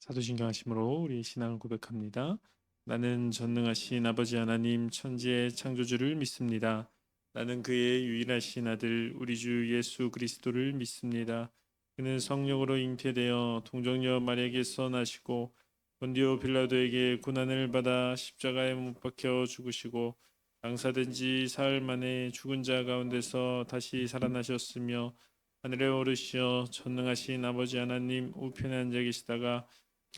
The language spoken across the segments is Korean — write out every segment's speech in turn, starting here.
사도신경 하심으로 우리 신앙을 고백합니다. 나는 전능하신 아버지 하나님 천지의 창조주를 믿습니다. 나는 그의 유일하신 아들 우리 주 예수 그리스도를 믿습니다. 그는 성령으로 잉태되어 동정녀 마리아에게서 나시고 본디오 빌라도에게 고난을 받아 십자가에 못 박혀 죽으시고 장사된 지 사흘 만에 죽은 자 가운데서 다시 살아나셨으며 하늘에 오르시어 전능하신 아버지 하나님 우편에 앉아 계시다가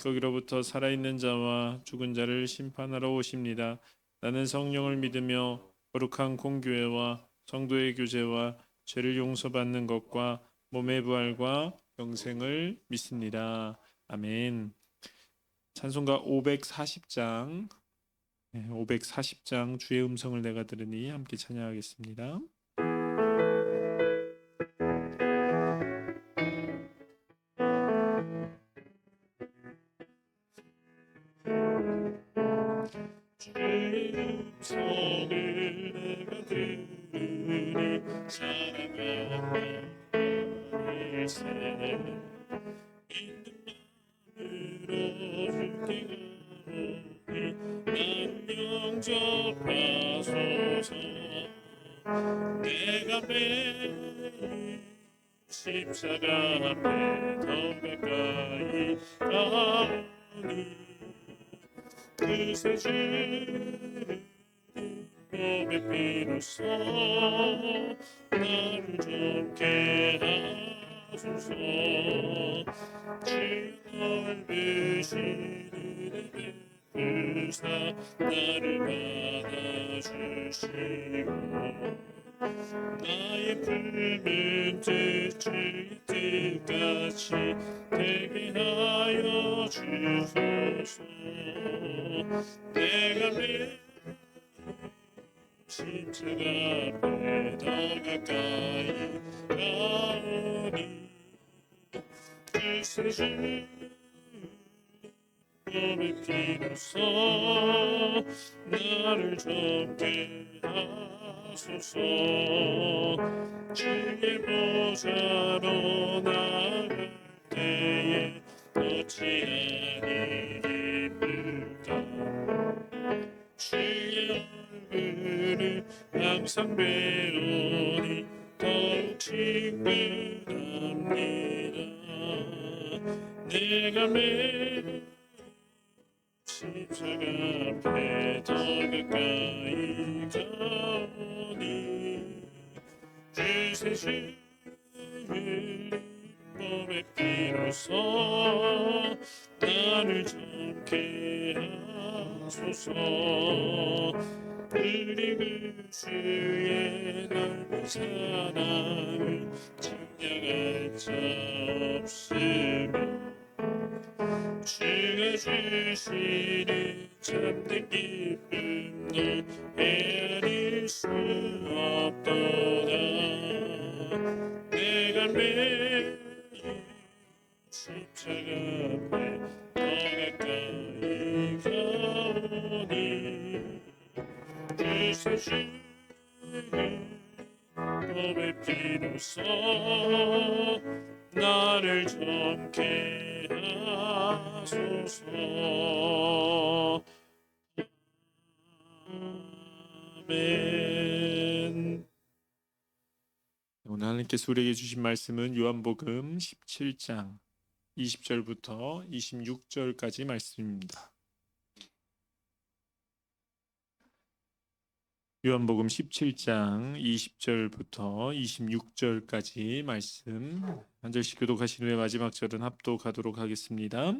거기로부터 살아있는 자와 죽은 자를 심판하러 오십니다. 나는 성령을 믿으며 거룩한 공교회와 성도의 교제와 죄를 용서받는 것과 몸의 부활과 영생을 믿습니다. 아멘. 찬송가 540장 540장 주의 음성을 내가 들으니 함께 찬양하겠습니다. 주의 음성을 내가 들으니 사랑하는 일세 있는 마음으로 주께 가오니 나를 영접하소서. 내가 매일 십자가 앞에 더 가까이 가오니 그새 주를 몸의 피로써 나를 젊게 하소서. 주의 넓으신 은혜 베푸사 나를 받아주시고 나의 붉은 뜻 주의 뜻같이 되게 하여 주소서. 내가 내 십자가 앞에 더 가까이 가오니 글쎄 주 몸의 피로써 나를 젊게 하소서. 주의 보좌로 나갈 때에 어찌하니 기쁠까. 주의 얼굴을 항상 배우니 더욱 친근합니다. 내가 매일 십자가 앞에 더 가까이 가오니 주세 주의 몸의 피로써 나를 젊게 하소서. 그리고 주의 넓은 사랑을 증명할 자 없으며 주가 주시는 참된 기쁨을 헤아릴 수 없도다. 내가 매일 십자가 앞에 더 가까이 가오니 주세 주의 몸의 피로써 나를 젊게 하소서. 아멘. 오늘 하나님께서 우리에게 주신 말씀은 요한복음 17장 20절부터 26절까지 말씀입니다. 요한복음 17장 20절부터 26절까지 말씀 한 절씩 교독하신 후에 마지막 절은 합독하도록 하겠습니다.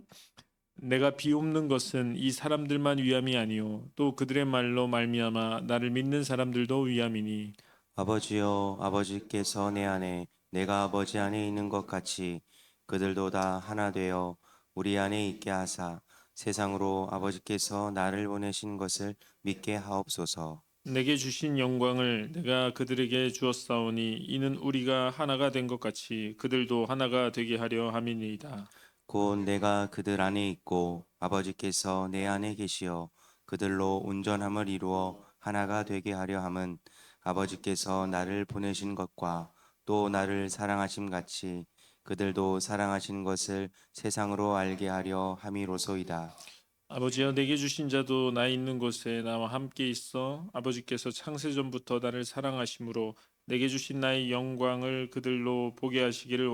내가 비옵는 것은 이 사람들만 위함이 아니요 또 그들의 말로 말미암아 나를 믿는 사람들도 위함이니 아버지여, 아버지께서 내 안에 내가 아버지 안에 있는 것 같이 그들도 다 하나 되어 우리 안에 있게 하사 세상으로 아버지께서 나를 보내신 것을 믿게 하옵소서. 내게 주신 영광을 내가 그들에게 주었사오니 이는 우리가 하나가 된 것 같이 그들도 하나가 되게 하려 함이니이다. 곧 내가 그들 안에 있고 아버지께서 내 안에 계시어 그들로 온전함을 이루어 하나가 되게 하려 함은 아버지께서 나를 보내신 것과 또 나를 사랑하심 같이 그들도 사랑하신 것을 세상으로 알게 하려 함이로소이다. 아버지여 내게 주신 자도 나 있는 곳에 나와 함께 있어 아버지께서 창세전부터 나를 사랑하심으로 내게 주신 나의 영광을 그들로 보게 하시기를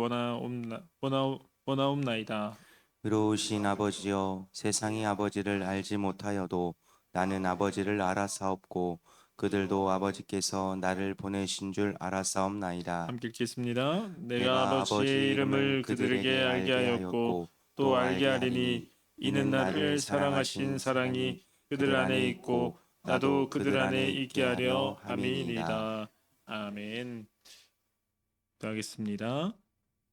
원하옵나이다. 의로우신 아버지여, 세상이 아버지를 알지 못하여도 나는 아버지를 알아사옵고 그들도 아버지께서 나를 보내신 줄 알아사옵나이다. 함께 읽겠습니다. 내가 내가 아버지의 아버지의 이름을 이름을 그들에게 그들에게 알게 알게 하였고 하였고 또 또 알게 알게 하리니 하리니 이는 이는 나를 나를 사랑하신 사랑하신 사랑이 사랑이 그들 그들 안에 안에 있고 있고 나도 나도 그들 그들 안에 안에 있게 있게 하려 하려 함이니이다. 함이니이다. 아멘. 기도하겠습니다.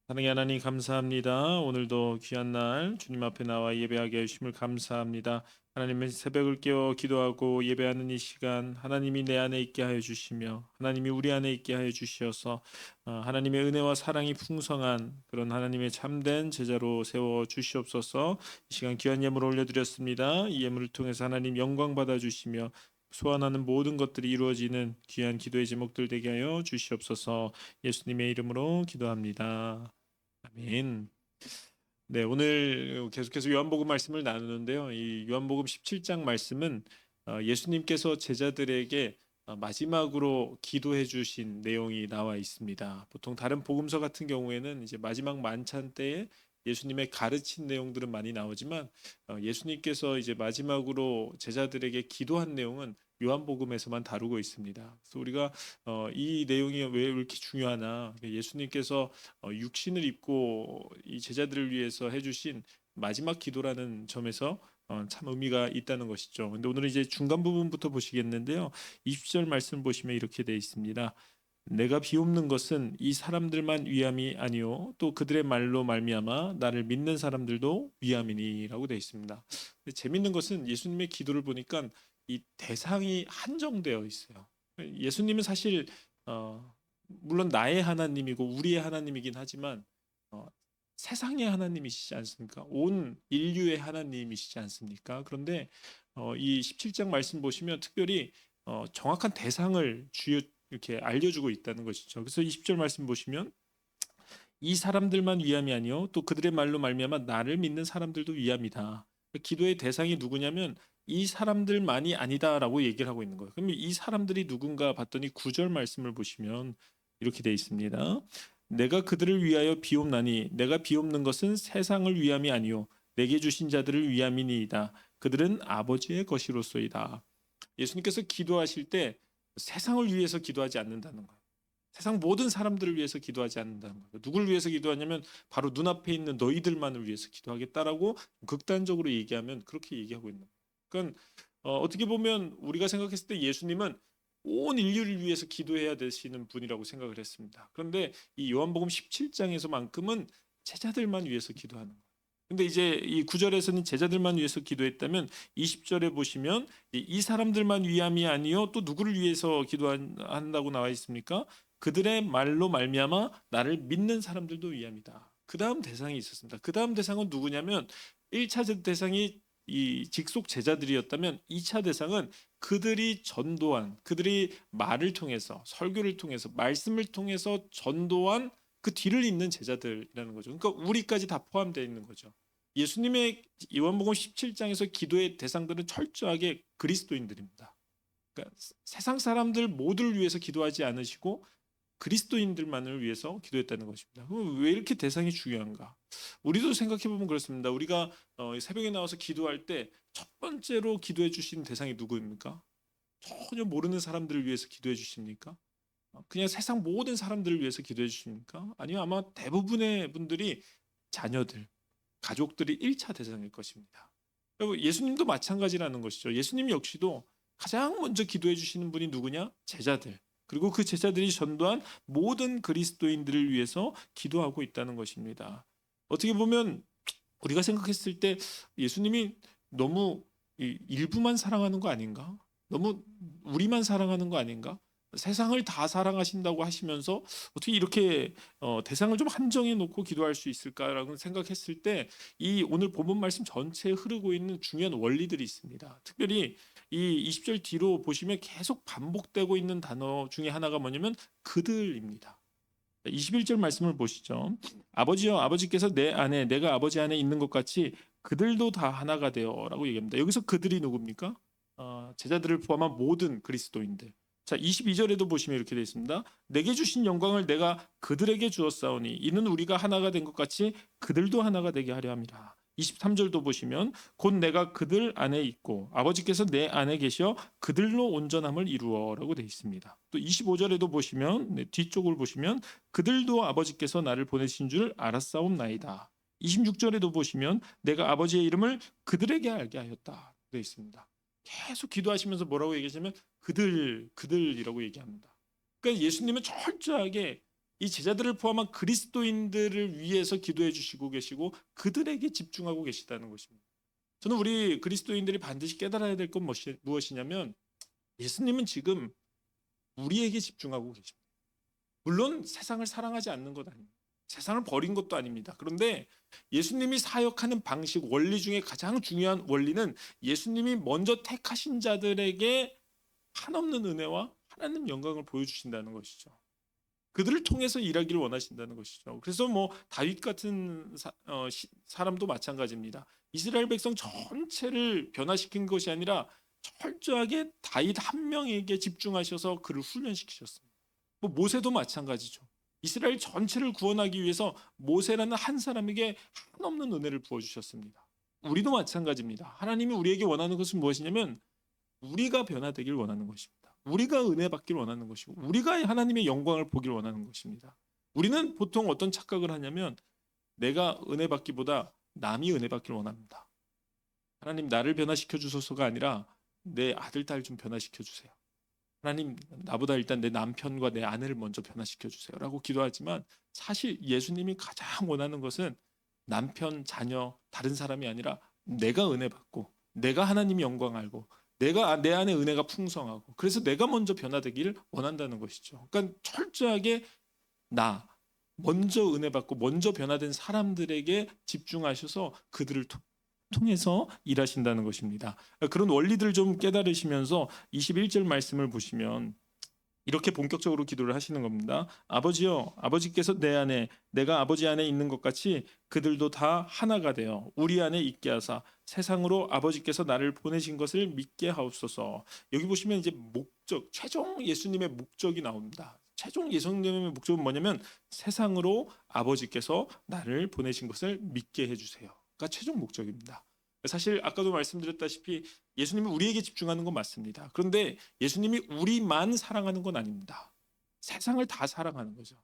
사랑의 하나님 감사합니다. 오늘도 귀한 날 주님 앞에 나와 예배하게 해주심을 감사합니다. 하나님의 새벽을 깨워 기도하고 예배하는 이 시간 하나님이 내 안에 있게 하여 주시며 하나님이 우리 안에 있게 하여 주시어서 하나님의 은혜와 사랑이 풍성한 그런 하나님의 참된 제자로 세워 주시옵소서. 이 시간 귀한 예물을 올려드렸습니다. 이 예물을 통해서 하나님 영광 받아 주시며 소원하는 모든 것들이 이루어지는 귀한 기도의 제목들 되게 하여 주시옵소서. 예수님의 이름으로 기도합니다. 아멘. 네, 오늘 계속해서 요한복음 말씀을 나누는데요. 이 요한복음 17장 말씀은 예수님께서 제자들에게 마지막으로 기도해 주신 내용이 나와 있습니다. 보통 다른 복음서 같은 경우에는 이제 마지막 만찬 때에 예수님의 가르친 내용들은 많이 나오지만 예수님께서 이제 마지막으로 제자들에게 기도한 내용은 요한복음에서만 다루고 있습니다. 그래서 우리가 이 내용이 왜 이렇게 중요하나? 예수님께서 육신을 입고 이 제자들을 위해서 해주신 마지막 기도라는 점에서 참 의미가 있다는 것이죠. 근데 오늘 이제 중간 부분부터 보시겠는데요. 20절 말씀 보시면 이렇게 되어 있습니다. 내가 비옵는 것은 이 사람들만 위함이 아니요 또 그들의 말로 말미암아 나를 믿는 사람들도 위함이니라고 되어 있습니다. 근데 재밌는 것은 예수님의 기도를 보니까 이 대상이 한정되어 있어요. 예수님은 사실 물론 나의 하나님이고 우리의 하나님이긴 하지만 어, 세상의 하나님이시지 않습니까? 온 인류의 하나님이시지 않습니까? 그런데 이 17장 말씀 보시면 특별히 정확한 대상을 주여 이렇게 알려주고 있다는 것이죠. 그래서 20절 말씀 보시면 이 사람들만 위함이 아니요 또 그들의 말로 말미암아 나를 믿는 사람들도 위함이다. 기도의 대상이 누구냐면 이 사람들만이 아니다라고 얘기를 하고 있는 거예요. 그러면 이 사람들이 누군가 봤더니 9절 말씀을 보시면 이렇게 되어 있습니다. 내가 그들을 위하여 비옵나니 내가 비옵는 것은 세상을 위함이 아니요 내게 주신 자들을 위함이니이다. 그들은 아버지의 것이로소이다. 예수님께서 기도하실 때 세상을 위해서 기도하지 않는다는 거예요. 세상 모든 사람들을 위해서 기도하지 않는다는 거예요. 누굴 위해서 기도하냐면 바로 눈앞에 있는 너희들만을 위해서 기도하겠다라고 극단적으로 얘기하면 그렇게 얘기하고 있는 거예요. 그러니까 어떻게 보면 우리가 생각했을 때 예수님은 온 인류를 위해서 기도해야 되시는 분이라고 생각을 했습니다. 그런데 이 요한복음 17장에서만큼은 제자들만 위해서 기도하는 거예요. 근데 이제 이 9절에서는 제자들만 위해서 기도했다면 20절에 보시면 이 사람들만 위함이 아니요 또 누구를 위해서 기도한다고 나와 있습니까? 그들의 말로 말미암아 나를 믿는 사람들도 위함이다. 그 다음 대상이 있었습니다. 그 다음 대상은 누구냐면 1차 대상이 이 직속 제자들이었다면 2차 대상은 그들이 전도한 그들이 말을 통해서 설교를 통해서 말씀을 통해서 전도한 그 뒤를 잇는 제자들이라는 거죠. 그러니까 우리까지 다 포함되어 있는 거죠. 예수님의 요한복음 17장에서 기도의 대상들은 철저하게 그리스도인들입니다. 그러니까 세상 사람들 모두를 위해서 기도하지 않으시고 그리스도인들만을 위해서 기도했다는 것입니다. 그럼 왜 이렇게 대상이 중요한가? 우리도 생각해 보면 그렇습니다. 우리가 새벽에 나와서 기도할 때 첫 번째로 기도해 주시는 대상이 누구입니까? 전혀 모르는 사람들을 위해서 기도해 주십니까? 그냥 세상 모든 사람들을 위해서 기도해 주십니까? 아니요, 아마 대부분의 분들이 자녀들, 가족들이 1차 대상일 것입니다. 여러분, 예수님도 마찬가지라는 것이죠. 예수님 역시도 가장 먼저 기도해 주시는 분이 누구냐? 제자들. 그리고 그 제자들이 전도한 모든 그리스도인들을 위해서 기도하고 있다는 것입니다. 어떻게 보면 우리가 생각했을 때 예수님이 너무 일부만 사랑하는 거 아닌가? 너무 우리만 사랑하는 거 아닌가? 세상을 다 사랑하신다고 하시면서 어떻게 이렇게 대상을 좀 한정해 놓고 기도할 수 있을까라고 생각했을 때 이 오늘 본문 말씀 전체에 흐르고 있는 중요한 원리들이 있습니다. 특별히 이 20절 뒤로 보시면 계속 반복되고 있는 단어 중에 하나가 뭐냐면 그들입니다. 21절 말씀을 보시죠. 아버지여 아버지께서 내 안에 내가 아버지 안에 있는 것 같이 그들도 다 하나가 되어라고 얘기합니다. 여기서 그들이 누굽니까? 제자들을 포함한 모든 그리스도인들. 자, 22절에도 보시면 이렇게 되어 있습니다. 내게 주신 영광을 내가 그들에게 주었사오니 이는 우리가 하나가 된 것 같이 그들도 하나가 되게 하려 함이라. 23절도 보시면 곧 내가 그들 안에 있고 아버지께서 내 안에 계셔 그들로 온전함을 이루어라고 되어 있습니다. 또 25절에도 보시면 뒤쪽을 보시면 그들도 아버지께서 나를 보내신 줄 알았사옵나이다. 26절에도 보시면 내가 아버지의 이름을 그들에게 알게 하였다 되어 있습니다. 계속 기도하시면서 뭐라고 얘기하시면 그들이라고 얘기합니다. 그러니까 예수님은 철저하게 이 제자들을 포함한 그리스도인들을 위해서 기도해 주시고 계시고 그들에게 집중하고 계시다는 것입니다. 저는 우리 그리스도인들이 반드시 깨달아야 될 건 무엇이냐면 예수님은 지금 우리에게 집중하고 계십니다. 물론 세상을 사랑하지 않는 것 아닙니다. 세상을 버린 것도 아닙니다. 그런데 예수님이 사역하는 방식, 원리 중에 가장 중요한 원리는 예수님이 먼저 택하신 자들에게 한없는 은혜와 하나님 영광을 보여주신다는 것이죠. 그들을 통해서 일하기를 원하신다는 것이죠. 그래서 뭐 다윗 같은 사람도 마찬가지입니다. 이스라엘 백성 전체를 변화시킨 것이 아니라 철저하게 다윗 한 명에게 집중하셔서 그를 훈련시키셨습니다. 뭐 모세도 마찬가지죠. 이스라엘 전체를 구원하기 위해서 모세라는 한 사람에게 한없는 은혜를 부어주셨습니다. 우리도 마찬가지입니다. 하나님이 우리에게 원하는 것은 무엇이냐면 우리가 변화되길 원하는 것입니다. 우리가 은혜 받길 원하는 것이고 우리가 하나님의 영광을 보길 원하는 것입니다. 우리는 보통 어떤 착각을 하냐면 내가 은혜 받기보다 남이 은혜 받길 원합니다. 하나님 나를 변화시켜 주소서가 아니라 내 아들 딸 좀 변화시켜 주세요. 하나님 나보다 일단 내 남편과 내 아내를 먼저 변화시켜 주세요 라고 기도하지만 사실 예수님이 가장 원하는 것은 남편, 자녀, 다른 사람이 아니라 내가 은혜 받고 내가 하나님의 영광 알고 내가 내 안에 은혜가 풍성하고 그래서 내가 먼저 변화되기를 원한다는 것이죠. 그러니까 철저하게 나 먼저 은혜 받고 먼저 변화된 사람들에게 집중하셔서 그들을 통해서 일하신다는 것입니다. 그런 원리들 좀 깨달으시면서 21절 말씀을 보시면 이렇게 본격적으로 기도를 하시는 겁니다. 아버지여 아버지께서 내 안에 내가 아버지 안에 있는 것 같이 그들도 다 하나가 되어 우리 안에 있게 하사 세상으로 아버지께서 나를 보내신 것을 믿게 하옵소서. 여기 보시면 이제 목적 최종 예수님의 목적이 나옵니다. 최종 예수님의 목적은 뭐냐면 세상으로 아버지께서 나를 보내신 것을 믿게 해주세요가 최종 목적입니다. 사실 아까도 말씀드렸다시피 예수님이 우리에게 집중하는 건 맞습니다. 그런데 예수님이 우리만 사랑하는 건 아닙니다. 세상을 다 사랑하는 거죠.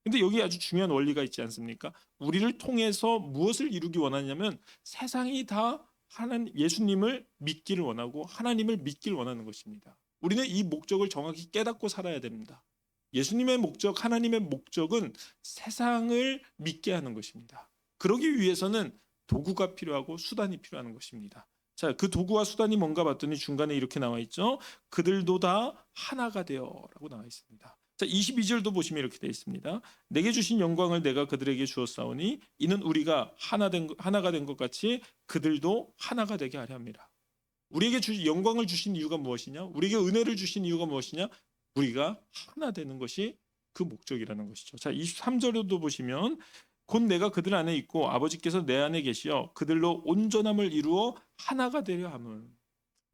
근데 여기 아주 중요한 원리가 있지 않습니까? 우리를 통해서 무엇을 이루기 원하냐면 세상이 다 하나님 예수님을 믿기를 원하고 하나님을 믿기를 원하는 것입니다. 우리는 이 목적을 정확히 깨닫고 살아야 됩니다. 예수님의 목적, 하나님의 목적은 세상을 믿게 하는 것입니다. 그러기 위해서는 도구가 필요하고 수단이 필요한 것입니다. 자, 그 도구와 수단이 뭔가 봤더니 중간에 이렇게 나와 있죠. 그들도 다 하나가 되어라고 나와 있습니다. 자, 22절도 보시면 이렇게 되어 있습니다. 내게 주신 영광을 내가 그들에게 주었사오니 이는 우리가 하나가 된 것 같이 그들도 하나가 되게 하려 합니다. 우리에게 영광을 주신 이유가 무엇이냐? 우리에게 은혜를 주신 이유가 무엇이냐? 우리가 하나 되는 것이 그 목적이라는 것이죠. 자, 23절에도 보시면 곧 내가 그들 안에 있고 아버지께서 내 안에 계시어 그들로 온전함을 이루어 하나가 되려 함을.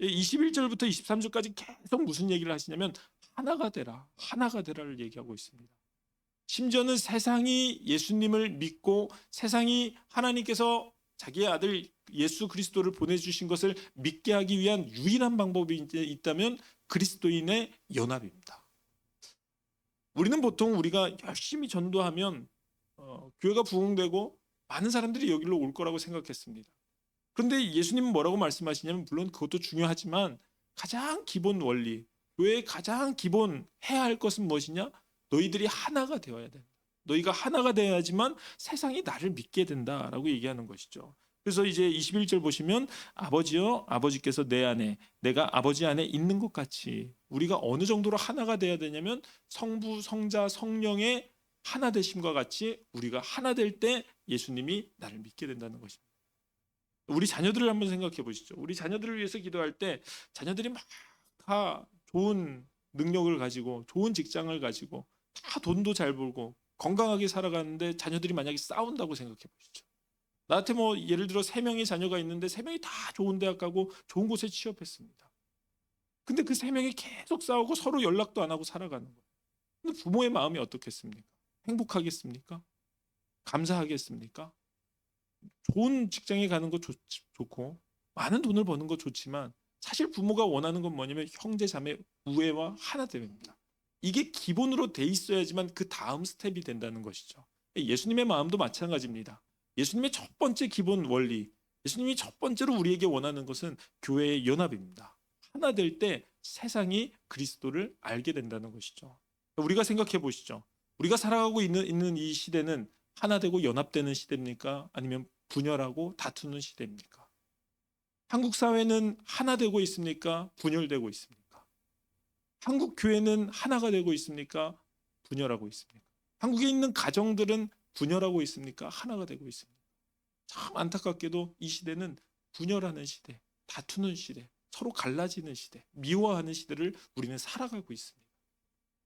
21절부터 23절까지 계속 무슨 얘기를 하시냐면 하나가 되라, 하나가 되라를 얘기하고 있습니다. 심지어는 세상이 예수님을 믿고 세상이 하나님께서 자기의 아들 예수 그리스도를 보내주신 것을 믿게 하기 위한 유일한 방법이 있다면 그리스도인의 연합입니다. 우리는 보통 우리가 열심히 전도하면 교회가 부흥되고 많은 사람들이 여기로 올 거라고 생각했습니다. 그런데 예수님은 뭐라고 말씀하시냐면 물론 그것도 중요하지만 가장 기본 원리, 교회의 가장 기본 해야 할 것은 무엇이냐? 너희들이 하나가 되어야 된다. 너희가 하나가 되어야지만 세상이 나를 믿게 된다라고 얘기하는 것이죠. 그래서 이제 21절 보시면 아버지여 아버지께서 내 안에 내가 아버지 안에 있는 것 같이 우리가 어느 정도로 하나가 돼야 되냐면 성부, 성자, 성령의 하나 되심과 같이 우리가 하나 될 때 예수님이 나를 믿게 된다는 것입니다. 우리 자녀들을 한번 생각해 보시죠. 우리 자녀들을 위해서 기도할 때 자녀들이 막 다 좋은 능력을 가지고 좋은 직장을 가지고 다 돈도 잘 벌고 건강하게 살아가는데 자녀들이 만약에 싸운다고 생각해 보시죠. 나한테 뭐 예를 들어 3명의 자녀가 있는데 3명이 다 좋은 대학 가고 좋은 곳에 취업했습니다. 근데 그 3명이 계속 싸우고 서로 연락도 안 하고 살아가는 거예요. 근데 부모의 마음이 어떻겠습니까? 행복하겠습니까? 감사하겠습니까? 좋은 직장에 가는 거 좋고 많은 돈을 버는 거 좋지만 사실 부모가 원하는 건 뭐냐면 형제 자매 우애와 하나됨입니다. 이게 기본으로 돼 있어야지만 그 다음 스텝이 된다는 것이죠. 예수님의 마음도 마찬가지입니다. 예수님의 첫 번째 기본 원리, 예수님이 첫 번째로 우리에게 원하는 것은 교회의 연합입니다. 하나 될 때 세상이 그리스도를 알게 된다는 것이죠. 우리가 생각해 보시죠. 우리가 살아가고 있는 이 시대는 하나 되고 연합되는 시대입니까? 아니면 분열하고 다투는 시대입니까? 한국 사회는 하나 되고 있습니까? 분열되고 있습니까? 한국 교회는 하나가 되고 있습니까? 분열하고 있습니까? 한국에 있는 가정들은 분열하고 있습니까? 하나가 되고 있습니까? 참 안타깝게도 이 시대는 분열하는 시대, 다투는 시대, 서로 갈라지는 시대, 미워하는 시대를 우리는 살아가고 있습니다.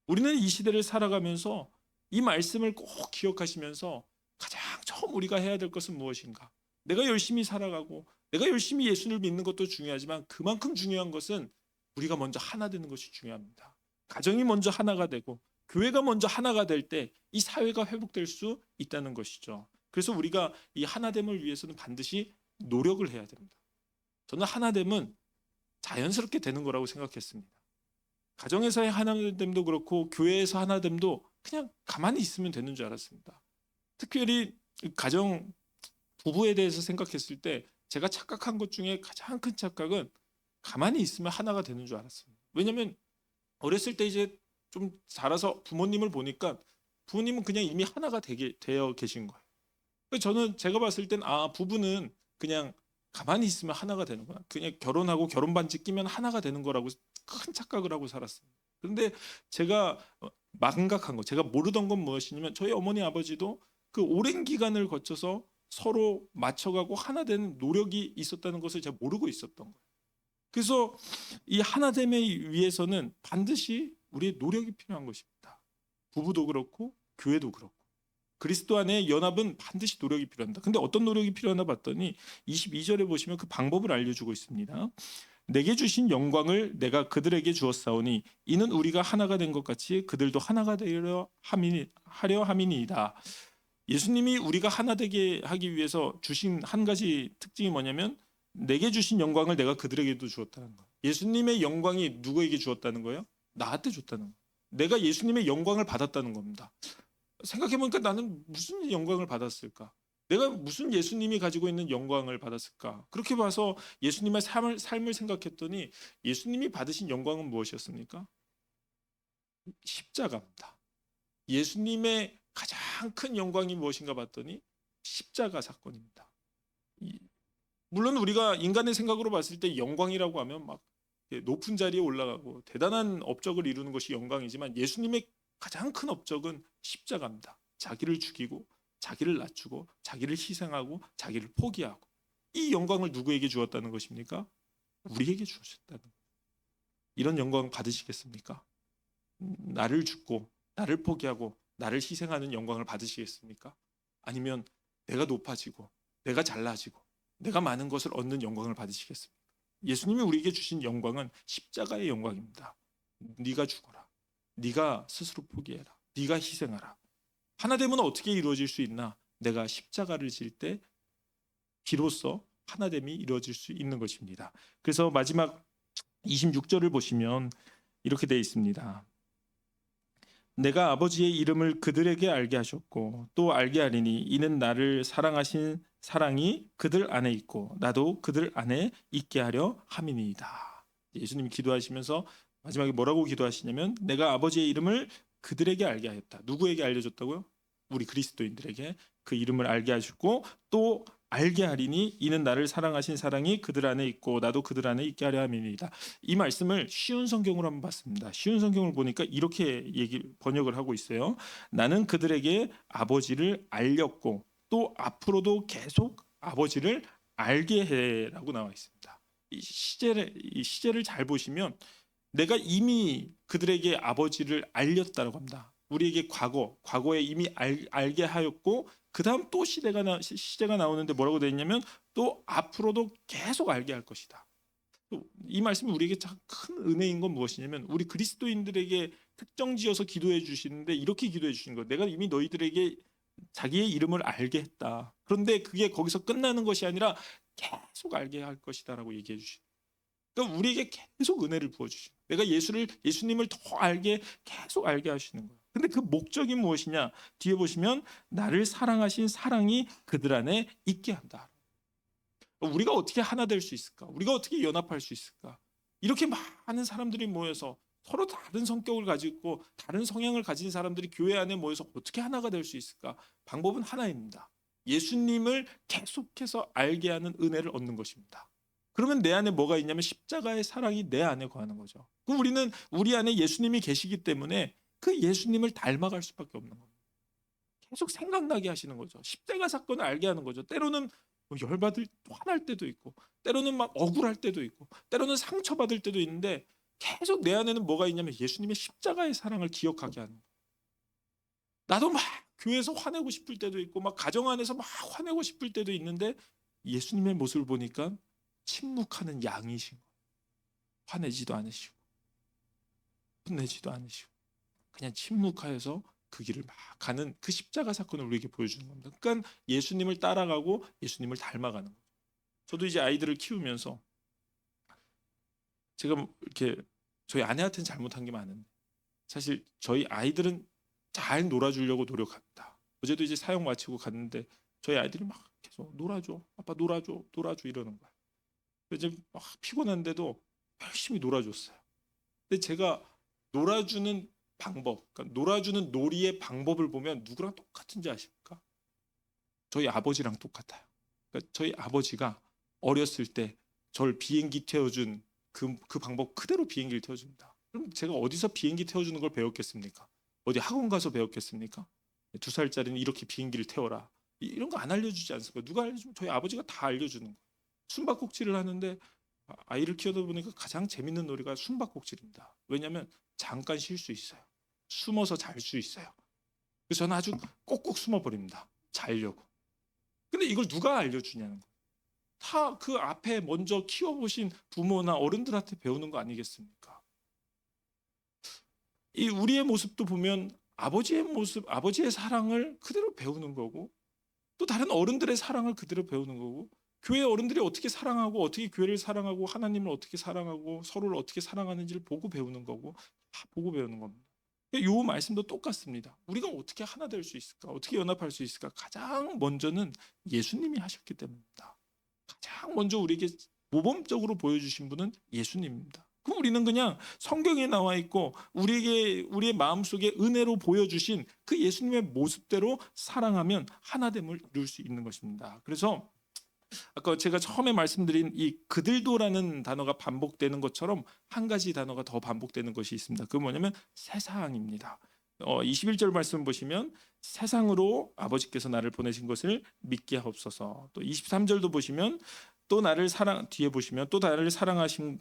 우리는 이 시대를 살아가면서 이 말씀을 꼭 기억하시면서 가장 처음 우리가 해야 될 것은 무엇인가? 내가 열심히 살아가고 내가 열심히 예수를 믿는 것도 중요하지만 그만큼 중요한 것은 우리가 먼저 하나 되는 것이 중요합니다. 가정이 먼저 하나가 되고 교회가 먼저 하나가 될 때 이 사회가 회복될 수 있다는 것이죠. 그래서 우리가 이 하나됨을 위해서는 반드시 노력을 해야 됩니다. 저는 하나됨은 자연스럽게 되는 거라고 생각했습니다. 가정에서의 하나됨도 그렇고 교회에서 하나됨도 그냥 가만히 있으면 되는 줄 알았습니다. 특별히 가정 부부에 대해서 생각했을 때 제가 착각한 것 중에 가장 큰 착각은 가만히 있으면 하나가 되는 줄 알았습니다. 왜냐하면 어렸을 때 이제 좀 자라서 부모님을 보니까 부모님은 그냥 이미 하나가 되어 계신 거예요. 그래서 저는 제가 봤을 땐 부부는 그냥 가만히 있으면 하나가 되는구나. 그냥 결혼하고 결혼 반지 끼면 하나가 되는 거라고 큰 착각을 하고 살았습니다. 그런데 제가 망각한 거, 제가 모르던 건 무엇이냐면 저희 어머니 아버지도 그 오랜 기간을 거쳐서 서로 맞춰가고 하나 되는 노력이 있었다는 것을 제가 모르고 있었던 거예요. 그래서 이 하나됨에 위해서는 반드시 우리의 노력이 필요한 것입니다. 부부도 그렇고 교회도 그렇고 그리스도 안에 연합은 반드시 노력이 필요합니다. 근데 어떤 노력이 필요하나 봤더니 22절에 보시면 그 방법을 알려주고 있습니다. 내게 주신 영광을 내가 그들에게 주었사오니 이는 우리가 하나가 된 것 같이 그들도 하나가 되려 하려 함이니이다. 예수님이 우리가 하나 되게 하기 위해서 주신 한 가지 특징이 뭐냐면 내게 주신 영광을 내가 그들에게도 주었다는 거예요. 예수님의 영광이 누구에게 주었다는 거예요? 나한테 줬다는 거예요. 내가 예수님의 영광을 받았다는 겁니다. 생각해보니까 나는 무슨 영광을 받았을까? 내가 무슨 예수님이 가지고 있는 영광을 받았을까? 그렇게 봐서 예수님의 삶을 생각했더니 예수님이 받으신 영광은 무엇이었습니까? 십자가입니다. 예수님의 가장 큰 영광이 무엇인가 봤더니 십자가 사건입니다. 물론 우리가 인간의 생각으로 봤을 때 영광이라고 하면 막 높은 자리에 올라가고 대단한 업적을 이루는 것이 영광이지만 예수님의 가장 큰 업적은 십자가입니다. 자기를 죽이고 자기를 낮추고 자기를 희생하고 자기를 포기하고 이 영광을 누구에게 주었다는 것입니까? 우리에게 주셨다는 거예요. 이런 영광 받으시겠습니까? 나를 죽고 나를 포기하고 나를 희생하는 영광을 받으시겠습니까? 아니면 내가 높아지고 내가 잘나지고 내가 많은 것을 얻는 영광을 받으시겠습니까? 예수님이 우리에게 주신 영광은 십자가의 영광입니다. 네가 죽어라. 네가 스스로 포기해라. 네가 희생하라. 하나됨은 어떻게 이루어질 수 있나? 내가 십자가를 질 때 비로소 하나됨이 이루어질 수 있는 것입니다. 그래서 마지막 26절을 보시면 이렇게 되어 있습니다. 내가 아버지의 이름을 그들에게 알게 하셨고 또 알게 하리니 이는 나를 사랑하신 사랑이 그들 안에 있고 나도 그들 안에 있게 하려 함이니이다. 예수님이 기도하시면서 마지막에 뭐라고 기도하시냐면 내가 아버지의 이름을 그들에게 알게 하였다. 누구에게 알려줬다고요? 우리 그리스도인들에게 그 이름을 알게 하시고 또 알게 하리니 이는 나를 사랑하신 사랑이 그들 안에 있고 나도 그들 안에 있게 하려 함이니이다. 이 말씀을 쉬운 성경으로 한번 봤습니다. 쉬운 성경을 보니까 이렇게 번역을 하고 있어요. 나는 그들에게 아버지를 알렸고 또 앞으로도 계속 아버지를 알게 해라고 나와 있습니다. 이 시제를 잘 보시면 내가 이미 그들에게 아버지를 알렸다고 합니다. 우리에게 과거에 이미 알게 하였고 그 다음 또 시대가 나오는데 뭐라고 되어 있냐면 또 앞으로도 계속 알게 할 것이다. 이 말씀이 우리에게 참 큰 은혜인 건 무엇이냐면 우리 그리스도인들에게 특정지어서 기도해 주시는데 이렇게 기도해 주시는 거예요. 내가 이미 너희들에게 자기의 이름을 알게 했다. 그런데 그게 거기서 끝나는 것이 아니라 계속 알게 할 것이다라고 얘기해 주시는 거예요. 그러니까 우리에게 계속 은혜를 부어 주시는 거예요. 내가 예수님을 더 알게 계속 알게 하시는 거예요. 근데 그 목적이 무엇이냐? 뒤에 보시면 나를 사랑하신 사랑이 그들 안에 있게 한다. 우리가 어떻게 하나 될 수 있을까? 우리가 어떻게 연합할 수 있을까? 이렇게 많은 사람들이 모여서 서로 다른 성격을 가지고 있고 다른 성향을 가진 사람들이 교회 안에 모여서 어떻게 하나가 될 수 있을까? 방법은 하나입니다. 예수님을 계속해서 알게 하는 은혜를 얻는 것입니다. 그러면 내 안에 뭐가 있냐면 십자가의 사랑이 내 안에 거하는 거죠. 그럼 우리는 우리 안에 예수님이 계시기 때문에 그 예수님을 닮아갈 수밖에 없는 겁니다. 계속 생각나게 하시는 거죠. 십자가 사건을 알게 하는 거죠. 때로는 열받을 화날 때도 있고 때로는 막 억울할 때도 있고 때로는 상처받을 때도 있는데 계속 내 안에는 뭐가 있냐면 예수님의 십자가의 사랑을 기억하게 하는 거예요. 나도 막 교회에서 화내고 싶을 때도 있고 막 가정 안에서 막 화내고 싶을 때도 있는데 예수님의 모습을 보니까 침묵하는 양이신 거예요. 화내지도 않으시고 혼내지도 않으시고 그냥 침묵하여서 그 길을 막 가는 그 십자가 사건을 우리에게 보여주는 겁니다. 그러니까 예수님을 따라가고 예수님을 닮아가는 거죠. 저도 이제 아이들을 키우면서 제가 이렇게 저희 아내한테는 잘못한 게 많은데 사실 저희 아이들은 잘 놀아주려고 노력합니다. 어제도 이제 사역 마치고 갔는데 저희 아이들이 막 계속 놀아줘, 아빠 놀아줘, 놀아줘 이러는 거야. 그래서 이제 막 피곤한데도 열심히 놀아줬어요. 근데 제가 놀아주는 방법, 그러니까 놀아주는 놀이의 방법을 보면 누구랑 똑같은지 아십니까? 저희 아버지랑 똑같아요. 그러니까 저희 아버지가 어렸을 때 저를 비행기 태워준 그 방법 그대로 비행기를 태워줍니다. 그럼 제가 어디서 비행기 태워주는 걸 배웠겠습니까? 어디 학원 가서 배웠겠습니까? 2살짜리는 이렇게 비행기를 태워라. 이런 거 안 알려주지 않습니까? 누가 알려주면 저희 아버지가 다 알려주는 거예요. 숨바꼭질을 하는데 아이를 키우다 보니까 가장 재밌는 놀이가 숨바꼭질입니다. 왜냐하면 잠깐 쉴 수 있어요. 숨어서 잘 수 있어요. 그래서 저는 아주 꼭꼭 숨어버립니다. 자려고. 근데 이걸 누가 알려주냐는 거예요. 다 그 앞에 먼저 키워보신 부모나 어른들한테 배우는 거 아니겠습니까? 이 우리의 모습도 보면 아버지의 모습, 아버지의 사랑을 그대로 배우는 거고 또 다른 어른들의 사랑을 그대로 배우는 거고 교회 어른들이 어떻게 사랑하고 어떻게 교회를 사랑하고 하나님을 어떻게 사랑하고 서로를 어떻게 사랑하는지를 보고 배우는 거고 다 보고 배우는 겁니다. 이 말씀도 똑같습니다. 우리가 어떻게 하나 될 수 있을까? 어떻게 연합할 수 있을까? 가장 먼저는 예수님이 하셨기 때문입니다. 가장 먼저 우리에게 모범적으로 보여주신 분은 예수님입니다. 그럼 우리는 그냥 성경에 나와 있고 우리의 마음속에 은혜로 보여주신 그 예수님의 모습대로 사랑하면 하나됨을 이룰 수 있는 것입니다. 그래서 아까 제가 처음에 말씀드린 이 그들도라는 단어가 반복되는 것처럼 한 가지 단어가 더 반복되는 것이 있습니다. 그건 뭐냐면 세상입니다. 21절 말씀 보시면 세상으로 아버지께서 나를 보내신 것을 믿게 하옵소서. 또 23절도 보시면 또 나를 뒤에 보시면 또 나를 사랑하신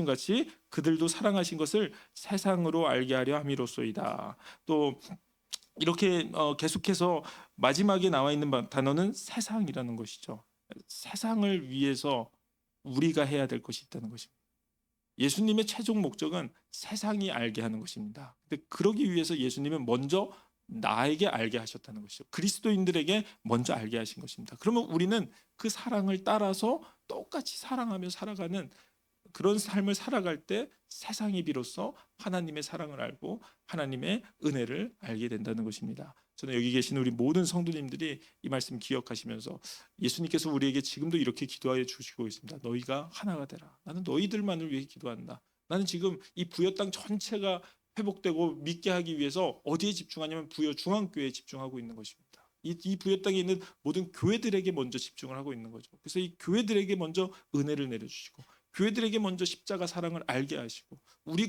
같이 그들도 사랑하신 것을 세상으로 알게 하려 함이로소이다. 또 이렇게 계속해서 마지막에 나와 있는 단어는 세상이라는 것이죠. 세상을 위해서 우리가 해야 될 것이 있다는 것입니다. 예수님의 최종 목적은 세상이 알게 하는 것입니다. 근데 그러기 위해서 예수님은 먼저 나에게 알게 하셨다는 것이죠. 그리스도인들에게 먼저 알게 하신 것입니다. 그러면 우리는 그 사랑을 따라서 똑같이 사랑하며 살아가는 그런 삶을 살아갈 때 세상이 비로소 하나님의 사랑을 알고 하나님의 은혜를 알게 된다는 것입니다. 저는 여기 계신 우리 모든 성도님들이 이 말씀 기억하시면서 예수님께서 우리에게 지금도 이렇게 기도하여 주시고 있습니다. 너희가 하나가 되라. 나는 너희들만을 위해 기도한다. 나는 지금 이 부여 땅 전체가 회복되고 믿게 하기 위해서 어디에 집중하냐면 부여 중앙교회에 집중하고 있는 것입니다. 이 부여 땅에 있는 모든 교회들에게 먼저 집중을 하고 있는 거죠. 그래서 이 교회들에게 먼저 은혜를 내려주시고 교회들에게 먼저 십자가 사랑을 알게 하시고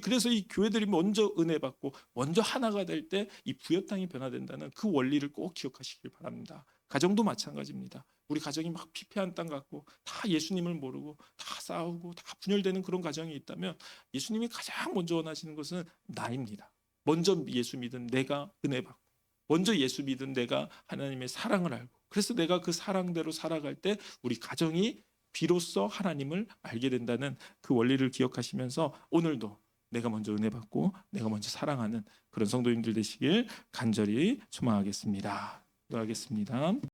그래서 이 교회들이 먼저 은혜 받고 먼저 하나가 될 때 이 부여 땅이 변화된다는 그 원리를 꼭 기억하시길 바랍니다. 가정도 마찬가지입니다. 우리 가정이 막 피폐한 땅 같고 다 예수님을 모르고 다 싸우고 다 분열되는 그런 가정이 있다면 예수님이 가장 먼저 원하시는 것은 나입니다. 먼저 예수 믿은 내가 은혜 받고, 먼저 예수 믿은 내가 하나님의 사랑을 알고, 그래서 내가 그 사랑대로 살아갈 때 우리 가정이 비로소 하나님을 알게 된다는 그 원리를 기억하시면서 오늘도 내가 먼저 은혜 받고 내가 먼저 사랑하는 그런 성도님들 되시길 간절히 소망하겠습니다. 기도하겠습니다.